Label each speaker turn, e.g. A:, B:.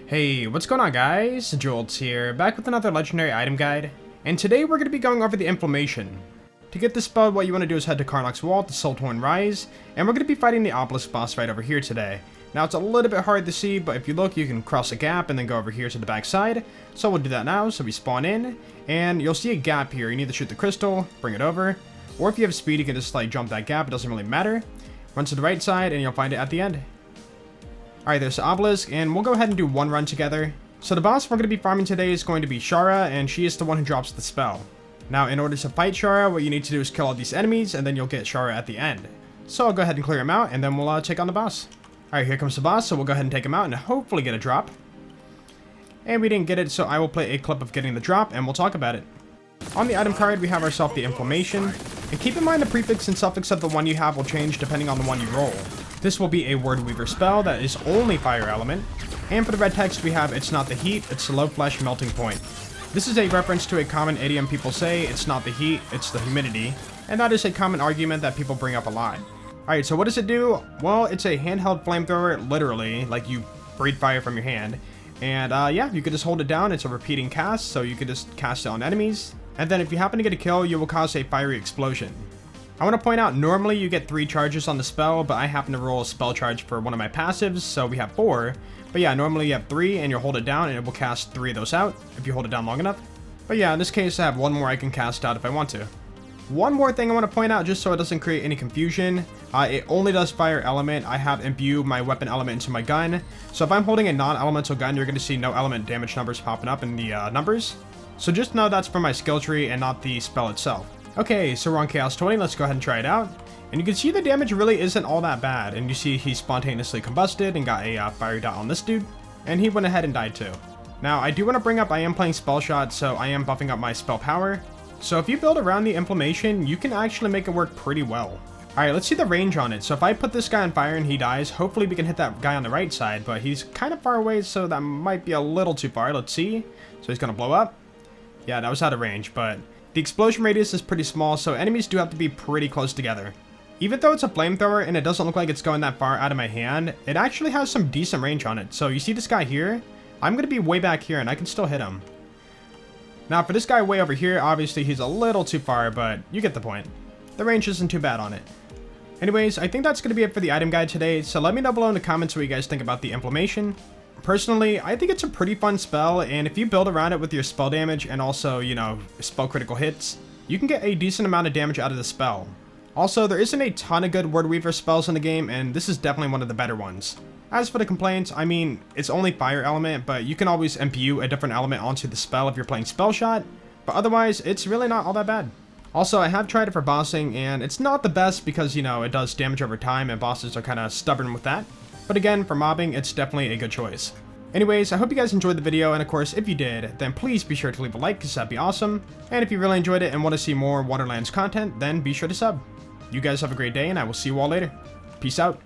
A: Hey, what's going on guys? Jolts here, back with another legendary item guide, and today we're going to be going over the Inflammation. To get this spell, what you want to do is head to Karnak's Wall to Sultorn Rise, and we're going to be fighting the Obelisk boss right over here today. Now it's a little bit hard to see, but if you look you can cross a gap and then go over here to the back side, so we'll do that now. So we spawn in, and you'll see a gap here. You need to shoot the crystal, bring it over, or if you have speed you can just like jump that gap, it doesn't really matter. Run to the right side and you'll find it at the end. Alright, there's the Obelisk, and we'll go ahead and do one run together. So the boss we're going to be farming today is going to be Shara, and she is the one who drops the spell. Now, in order to fight Shara, what you need to do is kill all these enemies, and then you'll get Shara at the end. So I'll go ahead and clear him out, and then we'll take on the boss. Alright, here comes the boss, so we'll go ahead and take him out and hopefully get a drop. And we didn't get it, so I will play a clip of getting the drop, and we'll talk about it. On the item card, we have ourselves the Inflammation. And keep in mind the prefix and suffix of the one you have will change depending on the one you roll. This will be a Word Weaver spell that is only fire element. And for the red text we have, it's not the heat, it's the low flesh melting point. This is a reference to a common idiom people say, it's not the heat, it's the humidity. And that is a common argument that people bring up a lot. Alright, so what does it do? Well, it's a handheld flamethrower, literally, like you breathe fire from your hand. And yeah, you could just hold it down, it's a repeating cast, so you could just cast it on enemies. And then if you happen to get a kill, you will cause a fiery explosion. I want to point out, normally you get 3 charges on the spell, but I happen to roll a spell charge for one of my passives, so we have 4. But yeah, normally you have 3, and you'll hold it down, and it will cast 3 of those out, if you hold it down long enough. But yeah, in this case, I have 1 more I can cast out if I want to. One more thing I want to point out, just so it doesn't create any confusion, it only does fire element. I have imbue my weapon element into my gun, so if I'm holding a non-elemental gun, you're going to see no element damage numbers popping up in the numbers. So just know that's for my skill tree and not the spell itself. Okay, so we're on Chaos 20, let's go ahead and try it out. And you can see the damage really isn't all that bad, and you see he spontaneously combusted and got a fiery dot on this dude, and he went ahead and died too. Now, I do want to bring up I am playing Spell Shot, so I am buffing up my spell power. So if you build around the Inflammation, you can actually make it work pretty well. Alright, let's see the range on it. So if I put this guy on fire and he dies, hopefully we can hit that guy on the right side, but he's kind of far away, so that might be a little too far. Let's see. So he's going to blow up. Yeah, that was out of range, but the explosion radius is pretty small, so enemies do have to be pretty close together. Even though it's a flamethrower and it doesn't look like it's going that far out of my hand, it actually has some decent range on it. So you see this guy here? I'm going to be way back here and I can still hit him. Now for this guy way over here, obviously he's a little too far, but you get the point. The range isn't too bad on it. Anyways, I think that's going to be it for the item guide today, so let me know below in the comments what you guys think about the Inflammation. Personally, I think it's a pretty fun spell, and if you build around it with your spell damage and also, you know, spell critical hits, you can get a decent amount of damage out of the spell. Also, there isn't a ton of good Word Weaver spells in the game, and this is definitely one of the better ones. As for the complaints, I mean, it's only fire element, but you can always imbue a different element onto the spell if you're playing Spell Shot, but otherwise, it's really not all that bad. Also, I have tried it for bossing, and it's not the best because, you know, it does damage over time, and bosses are kind of stubborn with that. But again, for mobbing, it's definitely a good choice. Anyways, I hope you guys enjoyed the video, and of course, if you did, then please be sure to leave a like, because that'd be awesome. And if you really enjoyed it and want to see more Wonderlands content, then be sure to sub. You guys have a great day, and I will see you all later. Peace out.